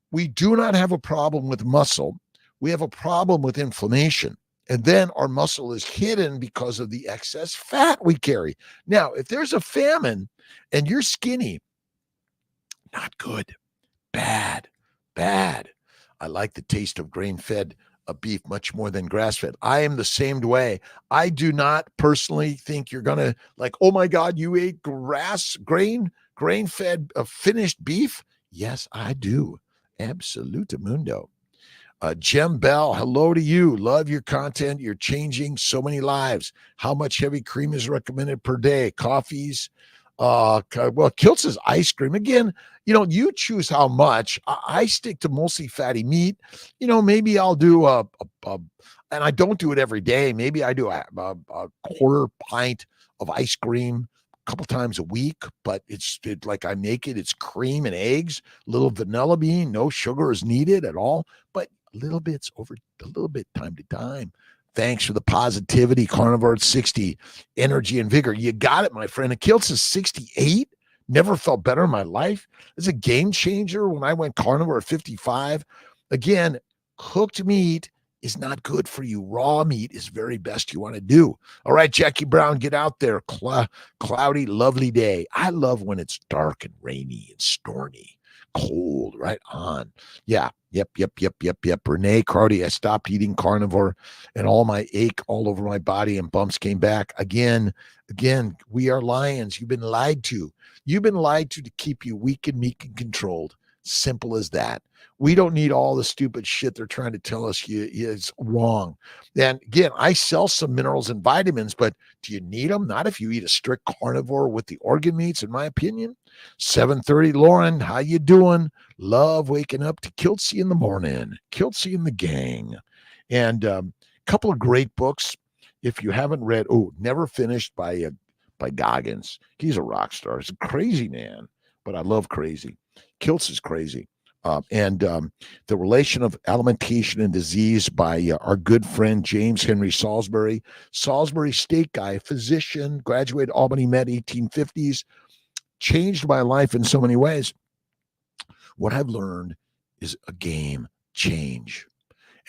We do not have a problem with muscle. We have a problem with inflammation. And then our muscle is hidden because of the excess fat we carry. Now, if there's a famine and you're skinny, not good, bad. I like the taste of grain-fed beef much more than grass-fed. I am the same way. I do not personally think you're going to oh my God, you ate grain-fed finished beef? Yes, I do. Absolutamundo. Jem Bell, hello to you. Love your content. You're changing so many lives. How much heavy cream is recommended per day? Coffees? Kiltz is ice cream. Again, you choose how much. I stick to mostly fatty meat. Maybe I'll do and I don't do it every day. Maybe I do a quarter pint of ice cream a couple times a week, but it's like I make it. It's cream and eggs, little vanilla bean, no sugar is needed at all, but little bit time to time. Thanks for the positivity. Carnivore at 60, energy and vigor. You got it, my friend. And Kiltz is 68. Never felt better in my life. It's a game changer when I went carnivore at 55. Again, cooked meat is not good for you. Raw meat is very best you want to do. All right, Jackie Brown, get out there. Cloudy, lovely day. I love when it's dark and rainy and stormy. Cold, right on. Yeah. Yep. Renee Cardi, I stopped eating carnivore and all my ache all over my body and bumps came back. Again, we are lions. You've been lied to. You've been lied to keep you weak and meek and controlled. Simple as that. We don't need all the stupid shit they're trying to tell us is wrong. And again, I sell some minerals and vitamins, but do you need them? Not if you eat a strict carnivore with the organ meats, in my opinion. 7:30, Lauren, how you doing? Love waking up to Kiltzy in the morning. Kiltzy and the gang. And a couple of great books. If you haven't read, Never Finished by Goggins. He's a rock star. He's a crazy man, but I love crazy. Kiltz is crazy. And The Relation of Alimentation and Disease by our good friend James Henry Salisbury. Salisbury state guy, physician, graduated Albany Med, 1850s. Changed my life in so many ways. What I've learned is a game change.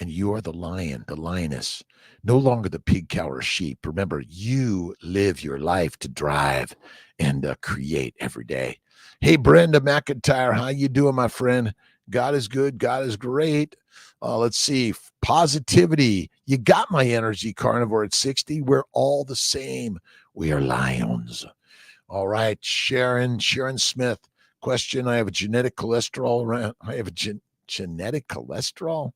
And you are the lion, the lioness, no longer the pig, cow, or sheep. Remember, you live your life to drive and create every day. Hey, Brenda McIntyre, how you doing, my friend? God is good. God is great. Let's see. Positivity. You got my energy, Carnivore at 60. We're all the same. We are lions. All right. Sharon Smith. Question. I have a genetic cholesterol. Genetic cholesterol?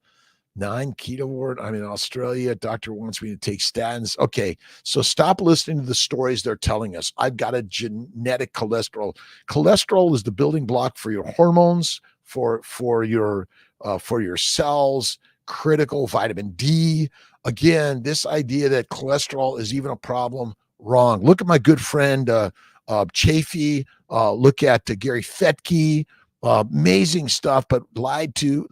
9 keto ward. I'm in Australia. Doctor wants me to take statins. Okay, so stop listening to the stories they're telling us. I've got a genetic cholesterol. Cholesterol is the building block for your hormones, for your cells. Critical vitamin D. Again, this idea that cholesterol is even a problem, wrong. Look at my good friend Chafee. Look at Gary Fettke. Amazing stuff, but lied to.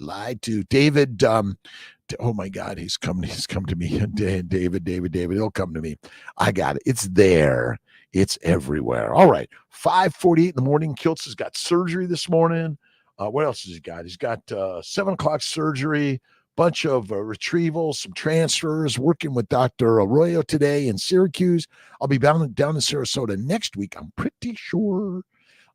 David, oh my God, he's come to me. David, he'll come to me. I got it. It's there. It's everywhere. All right. 5:48 in the morning. Kiltz has got surgery this morning. What else has he got? He's got 7 o'clock surgery, bunch of retrievals, some transfers, working with Dr. Arroyo today in Syracuse. I'll be down in Sarasota next week, I'm pretty sure.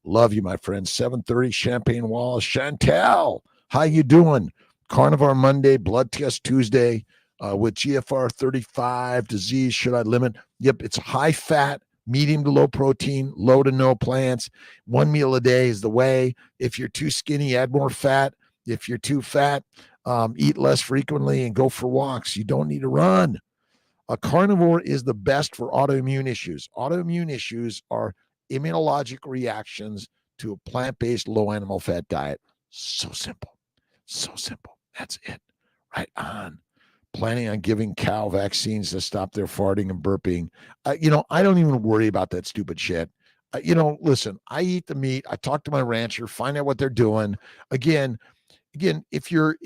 Love you, my friend. 7:30, Champagne Wallace. Chantel, how you doing? Carnivore Monday, blood test Tuesday with GFR 35, disease, should I limit? Yep, it's high fat, medium to low protein, low to no plants. 1 meal a day is the way. If you're too skinny, add more fat. If you're too fat, Eat less frequently and go for walks. You don't need to run. A carnivore is the best for autoimmune issues. Autoimmune issues are immunologic reactions to a plant-based low animal fat diet. So simple. So simple. That's it. Right on. Planning on giving cow vaccines to stop their farting and burping. I don't even worry about that stupid shit. Listen, I eat the meat. I talk to my rancher, find out what they're doing. Again, if you're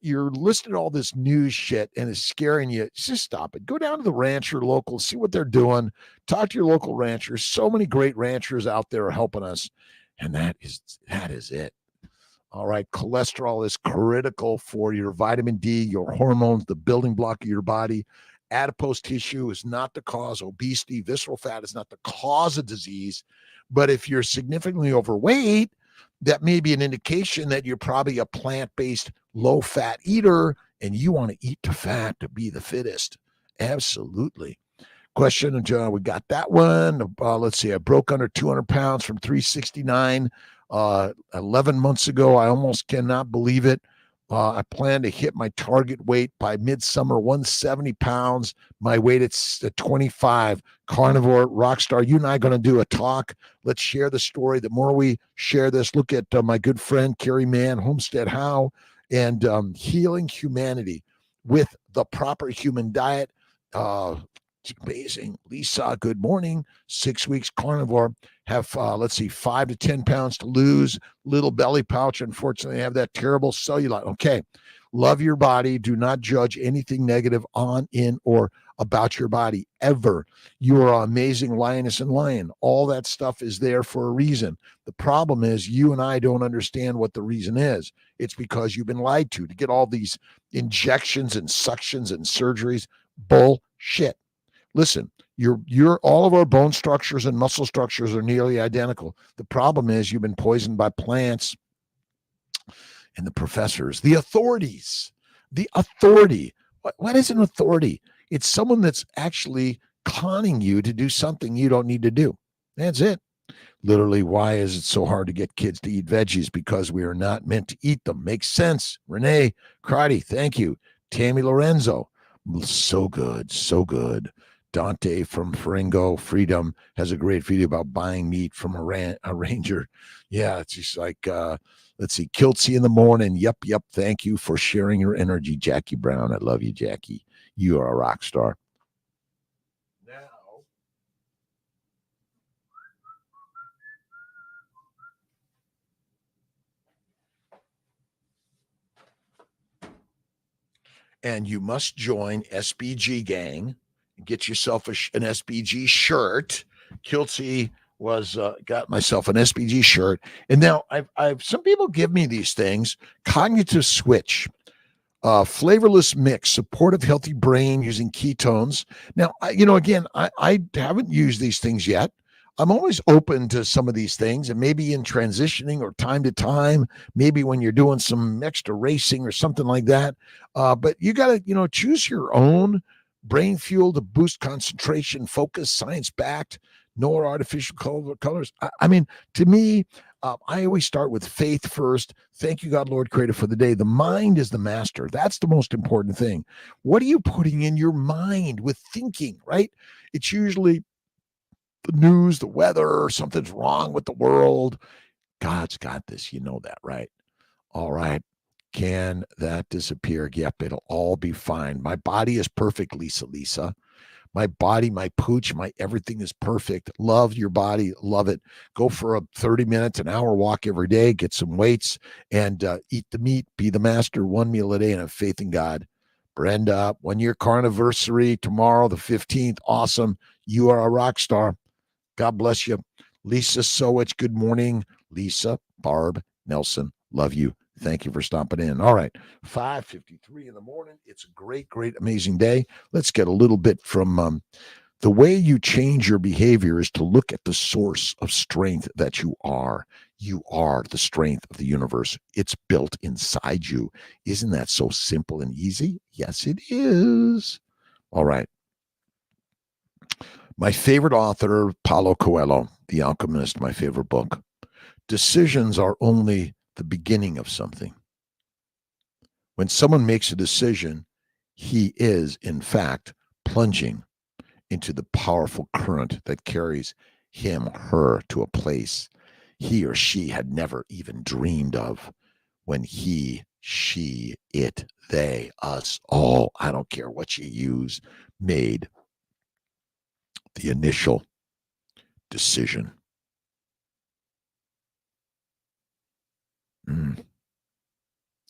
listening to all this news shit and it's scaring you, just stop it. Go down to the rancher local, see what they're doing. Talk to your local ranchers. So many great ranchers out there are helping us, and that is it. All right, cholesterol is critical for your vitamin D, your hormones, the building block of your body. Adipose tissue is not the cause. Obesity, visceral fat is not the cause of disease. But if you're significantly overweight, that may be an indication that you're probably a plant-based, low-fat eater, and you want to eat the fat to be the fittest. Absolutely. Question, John, we got that one. Let's see. I broke under 200 pounds from 369 11 months ago. I almost cannot believe it. I plan to hit my target weight by midsummer, 170 pounds. My weight it's 25. Carnivore rockstar. You and I are going to do a talk. Let's share the story. The more we share this, look at my good friend Carrie Mann, Homestead How, and healing humanity with the proper human diet. It's amazing. Lisa, good morning. 6 weeks carnivore. Have, 5 to 10 pounds to lose. Little belly pouch. Unfortunately, I have that terrible cellulite. Okay. Love your body. Do not judge anything negative on, in, or about your body ever. You are an amazing lioness and lion. All that stuff is there for a reason. The problem is you and I don't understand what the reason is. It's because you've been lied to get all these injections and suctions and surgeries. Bullshit. Listen, you're all of our bone structures and muscle structures are nearly identical. The problem is you've been poisoned by plants and the professors, the authorities. The authority. What is an authority? It's someone that's actually conning you to do something you don't need to do. That's it. Literally, why is it so hard to get kids to eat veggies? Because we are not meant to eat them. Makes sense. Renee Crotty, thank you. Tammy Lorenzo, so good, so good. Dante from Faringo Freedom has a great video about buying meat from a ranger. Yeah, it's just like, let's see, Kiltz in the morning. Yep. Thank you for sharing your energy, Jackie Brown. I love you, Jackie. You are a rock star. Now, and you must join SBG Gang. Get yourself an SBG shirt. Kiltz was got myself an SBG shirt, and now I've some people give me these things. Cognitive switch, flavorless mix, supportive healthy brain using ketones. Now, I haven't used these things yet. I'm always open to some of these things, and maybe in transitioning or time to time, maybe when you're doing some extra racing or something like that. But you got to, choose your own brain fuel to boost concentration, focus, science-backed, no artificial colors. I mean, to me, I always start with faith first. Thank you, God, Lord, Creator, for the day. The mind is the master. That's the most important thing. What are you putting in your mind with thinking, right? It's usually the news, the weather, something's wrong with the world. God's got this. You know that, right? All right. Can that disappear? Yep, it'll all be fine. My body is perfect, Lisa. My body, my pooch, my everything is perfect. Love your body. Love it. Go for a 30 minutes, an hour walk every day. Get some weights and eat the meat. Be the master. One meal a day and have faith in God. Brenda, 1 year carniversary tomorrow, the 15th. Awesome. You are a rock star. God bless you. Lisa Sowich, good morning. Lisa, Barb, Nelson, love you. Thank you for stopping in. All right, 5:53 in the morning. It's a great, amazing day. Let's get a little bit from the way you change your behavior is to look at the source of strength that you are. You are the strength of the universe. It's built inside you. Isn't that so simple and easy? Yes, it is. All right. My favorite author, Paulo Coelho, The Alchemist, my favorite book. Decisions are only the beginning of something. When someone makes a decision, he is, in fact, plunging into the powerful current that carries him, her to a place he or she had never even dreamed of. When he, she, it, they, us, all, I don't care what you use, made the initial decision.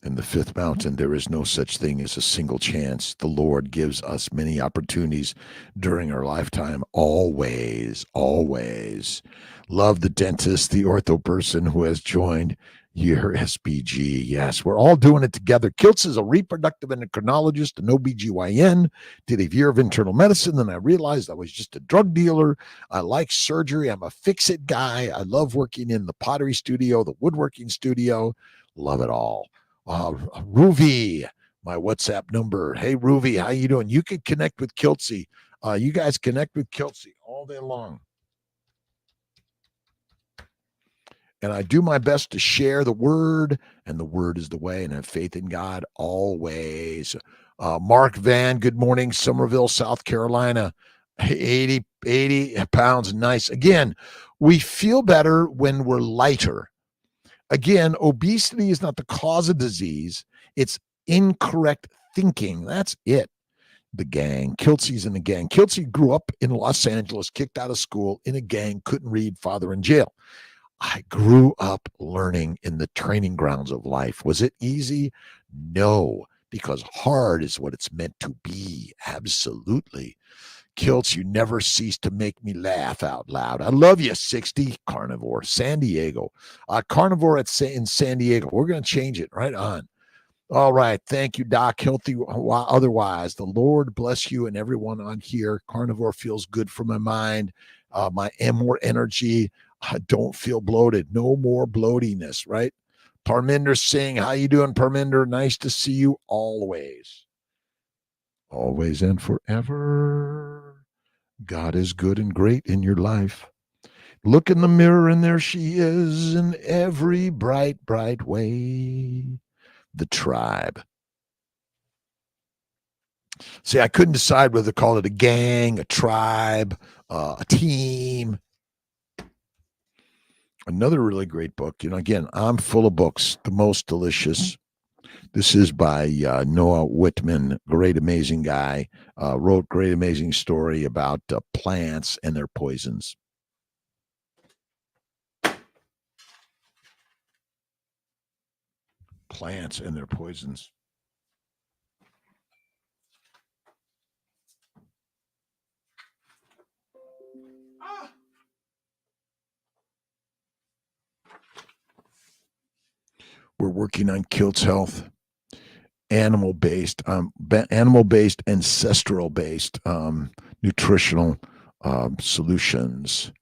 In the fifth mountain, there is no such thing as a single chance. The Lord gives us many opportunities during our lifetime. Always, always. Love the dentist, the ortho person who has joined your SBG. Yes, we're all doing it together. Kiltz is a reproductive endocrinologist, an OBGYN, did a year of internal medicine. Then I realized I was just a drug dealer. I like surgery. I'm a fix-it guy. I love working in the pottery studio, the woodworking studio. Love it all. Ruvi, my WhatsApp number. Hey, Ruvi, how you doing? You can connect with Kiltzy. You guys connect with Kiltzy all day long. And I do my best to share the word, and the word is the way, and have faith in God always. Mark Van, good morning, Somerville, South Carolina. 80 pounds, nice. Again, we feel better when we're lighter. Again, obesity is not the cause of disease. It's incorrect thinking. That's it. The gang. Kiltzy's in the gang. Kiltzy grew up in Los Angeles, kicked out of school, in a gang, couldn't read, father in jail. I grew up learning in the training grounds of life. Was it easy? No, because hard is what it's meant to be. Absolutely. Kiltz, you never cease to make me laugh out loud. I love you, 60. Carnivore, San Diego. Carnivore in San Diego. We're going to change it right on. All right. Thank you, Doc. Healthy otherwise. The Lord bless you and everyone on here. Carnivore feels good for my mind. My more energy. I don't feel bloated. No more bloatiness, right? Parminder Singh. How you doing, Parminder? Nice to see you always. Always and forever. God is good and great in your life. Look in the mirror and there she is in every bright, bright way. The tribe. See, I couldn't decide whether to call it a gang, a tribe, a team. Another really great book. Again, I'm full of books. The Most Delicious. This is by Noah Whitman, great, amazing guy. Wrote great, amazing story about plants and their poisons. Plants and their poisons. We're working on Kiltz Health. Animal-based, ancestral-based, nutritional solutions.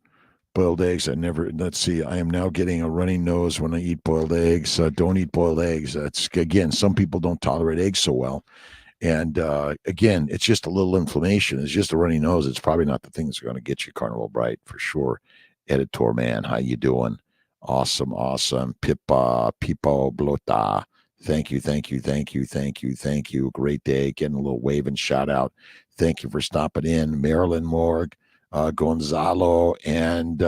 Boiled eggs, I am now getting a runny nose when I eat boiled eggs. Don't eat boiled eggs. That's, again, some people don't tolerate eggs so well. And again, it's just a little inflammation. It's just a runny nose. It's probably not the thing that's going to get you Carnival Bright for sure. Editor man, how you doing? Awesome. Pippa, Pipo, Blota. Thank you. Great day. Getting a little wave and shout out. Thank you for stopping in. Marilyn Morg, Gonzalo, and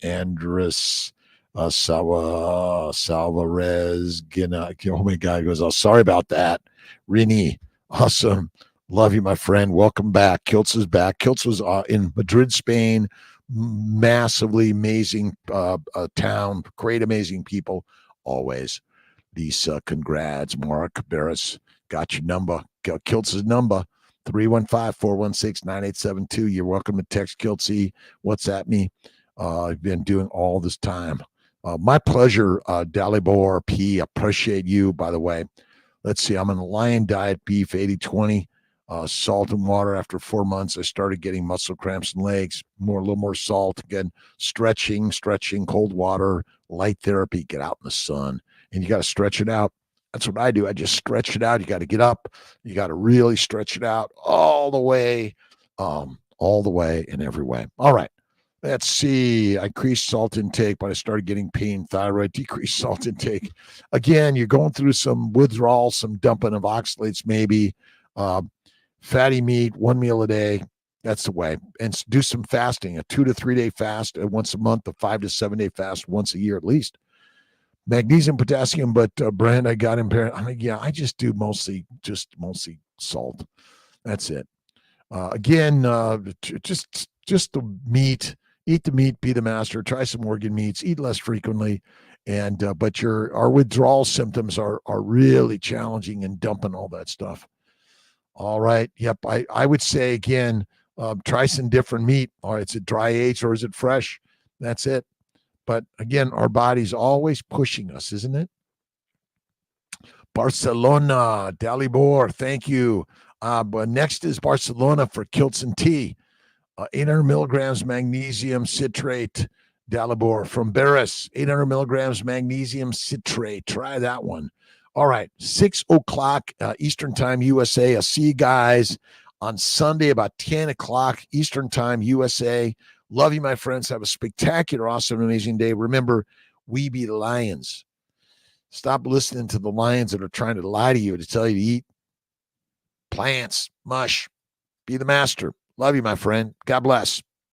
Andres Salvarez. Oh my God, goes, oh, sorry about that. Rini, awesome. Love you, my friend. Welcome back. Kiltz is back. Kiltz was in Madrid, Spain. Massively amazing town. Great, amazing people. Always. Lisa, congrats. Mark Barris, got your number. Kiltz's number, 315-416-9872. You're welcome to text Kiltzy. WhatsApp me. I've been doing all this time. My pleasure, Dalibor P. Appreciate you, by the way. Let's see. I'm on the Lion Diet Beef 80-20. Salt and water. After 4 months, I started getting muscle cramps in legs. A little more salt. Again, stretching, cold water, light therapy. Get out in the sun. And you got to stretch it out. That's what I do. I just stretch it out. You got to get up. You got to really stretch it out all the way in every way. All right. Let's see. I increased salt intake, but I started getting pain, thyroid, decreased salt intake. Again, you're going through some withdrawal, some dumping of oxalates, maybe. Uh, Fatty meat, one meal a day. That's the way. And do some fasting, a 2 to 3 day fast once a month, a 5 to 7 day fast once a year at least. Magnesium, potassium, but Brand, I got impaired. I mean, yeah, I just do mostly salt. That's it. Again, just the meat. Eat the meat, be the master. Try some organ meats. Eat less frequently, and but our withdrawal symptoms are really challenging and dumping all that stuff. All right. Yep. I would say again, try some different meat. Or is it dry aged or is it fresh? That's it. But again, our body's always pushing us, isn't it? Barcelona, Dalibor, thank you. But next is Barcelona for Kiltz and tea. 800 milligrams magnesium citrate, Dalibor from Barris. 800 milligrams magnesium citrate. Try that one. All right, 6 o'clock Eastern Time, USA. I'll see you guys on Sunday about 10 o'clock Eastern Time, USA. Love you, my friends. Have a spectacular, awesome, amazing day. Remember, we be the lions. Stop listening to the lions that are trying to lie to you to tell you to eat plants, mush. Be the master. Love you, my friend. God bless.